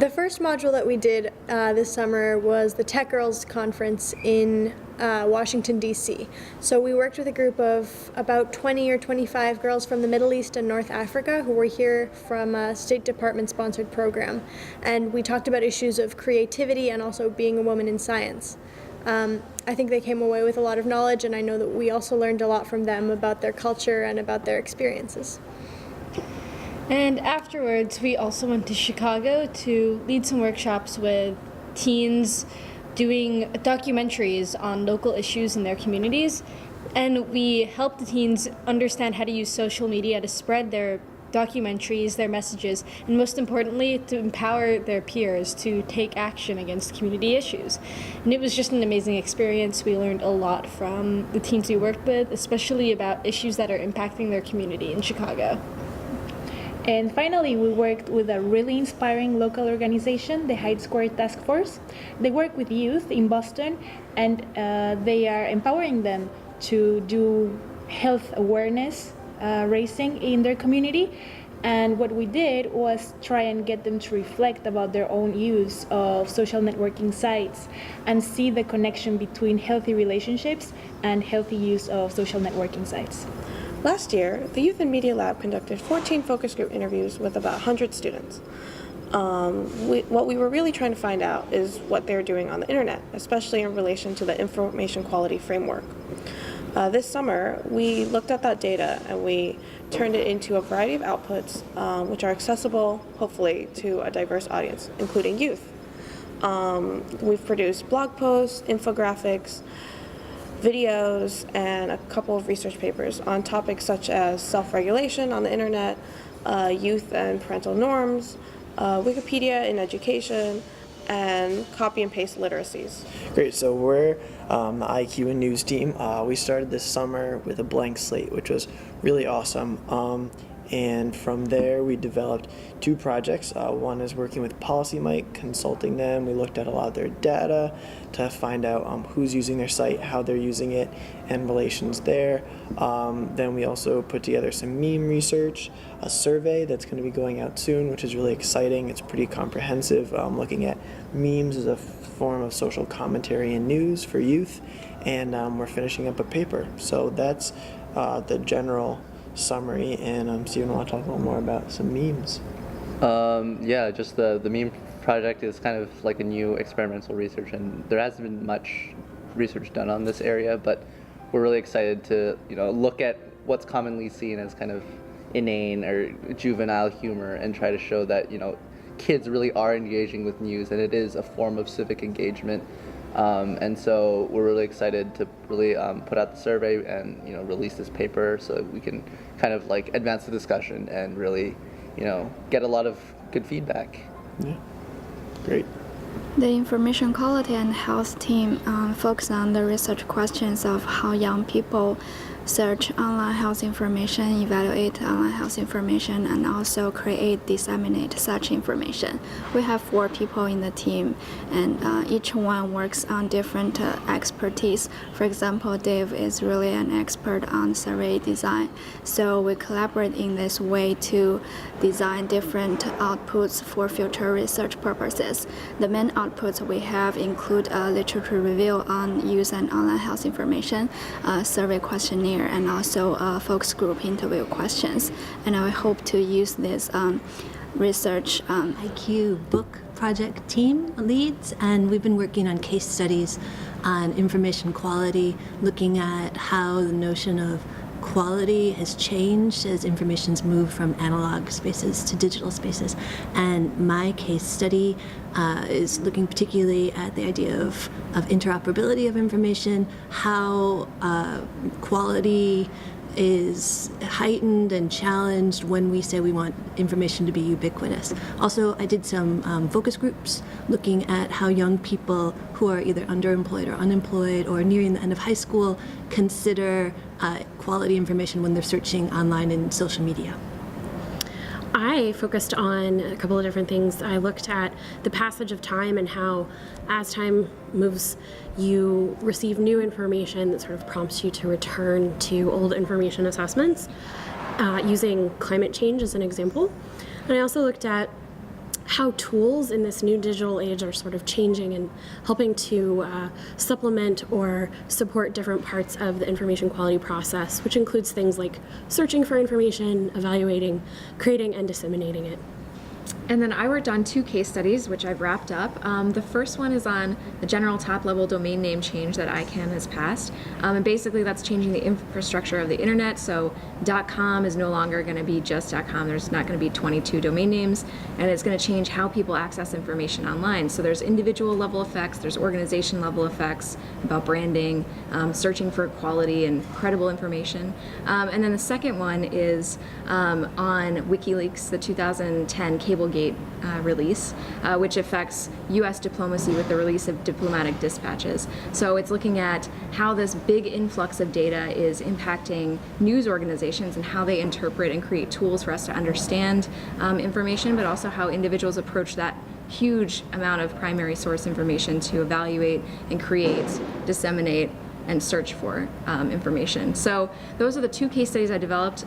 The first module that we did this summer was the Tech Girls Conference in Washington, D.C. So we worked with a group of about 20 or 25 girls from the Middle East and North Africa who were here from a State Department-sponsored program. And we talked about issues of creativity and also being a woman in science. I think they came away with a lot of knowledge, and I know that we also learned a lot from them about their culture and about their experiences. And afterwards, we also went to Chicago to lead some workshops with teens doing documentaries on local issues in their communities. And we helped the teens understand how to use social media to spread their documentaries, their messages, and most importantly, to empower their peers to take action against community issues. And it was just an amazing experience. We learned a lot from the teens we worked with, especially about issues that are impacting their community in Chicago. And finally, we worked with a really inspiring local organization, the Hyde Square Task Force. They work with youth in Boston, and they are empowering them to do health awareness raising in their community. And what we did was try and get them to reflect about their own use of social networking sites and see the connection between healthy relationships and healthy use of social networking sites. Last year, the Youth and Media Lab conducted 14 focus group interviews with about 100 students. What we were really trying to find out is what they're doing on the internet, especially in relation to the information quality framework. This summer, we looked at that data and we turned it into a variety of outputs which are accessible, hopefully, to a diverse audience, including youth. We've produced blog posts, infographics, videos, and a couple of research papers on topics such as self-regulation on the internet, youth and parental norms, Wikipedia in education, and copy and paste literacies. Great, so we're the IQ and News team. We started this summer with a blank slate, which was really awesome. And from there, we developed two projects. One is working with Policy Mike, consulting them. We looked at a lot of their data to find out who's using their site, how they're using it, and relations there. Then we also put together some meme research, a survey that's going to be going out soon, which is really exciting. It's pretty comprehensive, looking at memes as a form of social commentary and news for youth. And we're finishing up a paper. So that's the general summary, and Steven, want to talk a little more about some memes? Yeah, just the meme project is kind of like a new experimental research, and there hasn't been much research done on this area, but we're really excited to look at what's commonly seen as kind of inane or juvenile humor and try to show that kids really are engaging with news, and it is a form of civic engagement. And so we're really excited to really put out the survey and release this paper so that we can kind of like advance the discussion and really get a lot of good feedback. Yeah, great. The information quality and health team focus on the research questions of how young people search online health information, evaluate online health information, and also disseminate such information. We have 4 people in the team, and each one works on different expertise. For example, Dave is really an expert on survey design, so we collaborate in this way to design different outputs for future research purposes. The main outputs we have include a literature review on use and online health information, a survey questionnaire, and also focus group interview questions. And I hope to use this research IQ book project team leads, and we've been working on case studies on information quality, looking at how the notion of quality has changed as information's moved from analog spaces to digital spaces. And my case study is looking particularly at the idea of interoperability of information, how quality is heightened and challenged when we say we want information to be ubiquitous. Also, I did some focus groups looking at how young people who are either underemployed or unemployed or nearing the end of high school consider quality information when they're searching online and social media. I focused on a couple of different things. I looked at the passage of time and how, as time moves, you receive new information that sort of prompts you to return to old information assessments, using climate change as an example. And I also looked at how tools in this new digital age are sort of changing and helping to supplement or support different parts of the information quality process, which includes things like searching for information, evaluating, creating, and disseminating it. And then I worked on 2 case studies, which I've wrapped up. The first one is on the general top-level domain name change that ICANN has passed. And basically that's changing the infrastructure of the internet. So .com is no longer going to be just .com. There's not going to be 22 domain names. And it's going to change how people access information online. So there's individual level effects, there's organization level effects about branding, searching for quality and credible information. And then the second one is on WikiLeaks, the 2010 Cablegate release, which affects U.S. diplomacy with the release of diplomatic dispatches. So it's looking at how this big influx of data is impacting news organizations and how they interpret and create tools for us to understand information, but also how individuals approach that huge amount of primary source information to evaluate and create, disseminate, and search for information. So those are the 2 case studies I developed.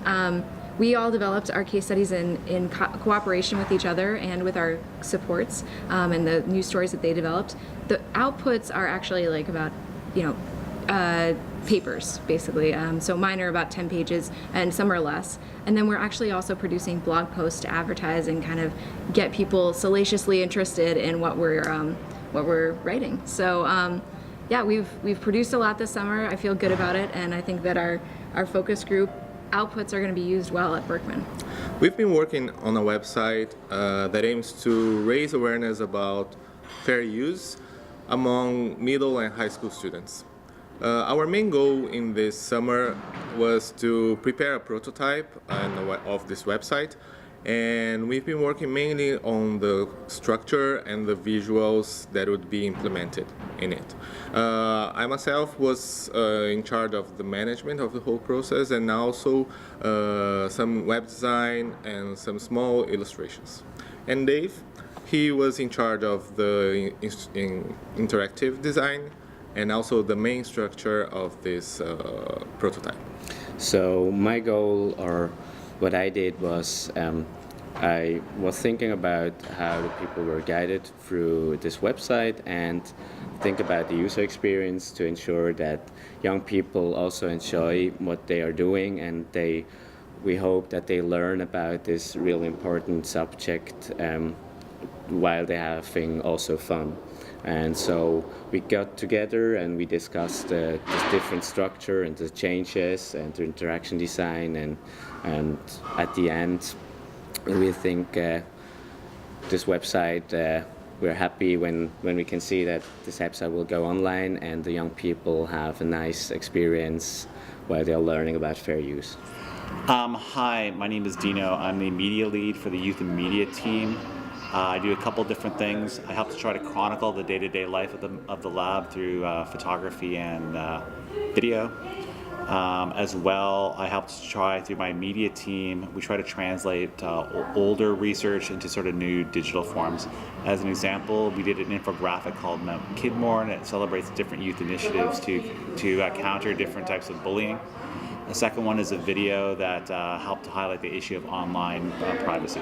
We all developed our case studies in cooperation with each other and with our supports and the news stories that they developed. The outputs are actually like about, papers, basically. So mine are about 10 pages and some are less. And then we're actually also producing blog posts to advertise and kind of get people salaciously interested in what we're writing. So yeah, we've produced a lot this summer. I feel good about it, and I think that our focus group outputs are going to be used well at Berkman. We've been working on a website that aims to raise awareness about fair use among middle and high school students. Our main goal in this summer was to prepare a prototype of this website, and we've been working mainly on the structure and the visuals that would be implemented in it. I myself was in charge of the management of the whole process, and also some web design and some small illustrations. And Dave, he was in charge of the interactive design and also the main structure of this prototype. So my goal, or what I did, was I was thinking about how the people were guided through this website and think about the user experience to ensure that young people also enjoy what they are doing, and we hope that they learn about this really important subject while they're having also fun. And so we got together and we discussed the different structure and the changes and the interaction design, and at the end we think this website, we're happy when we can see that this website will go online and the young people have a nice experience while they're learning about fair use. Hi, my name is Dino. I'm the media lead for the youth and media team. I do a couple different things. I help to try to chronicle the day-to-day life of the lab through photography and video. As well, I help to try through my media team. We try to translate older research into sort of new digital forms. As an example, we did an infographic called Mount Kidmore, and it celebrates different youth initiatives to counter different types of bullying. The second one is a video that helped to highlight the issue of online privacy.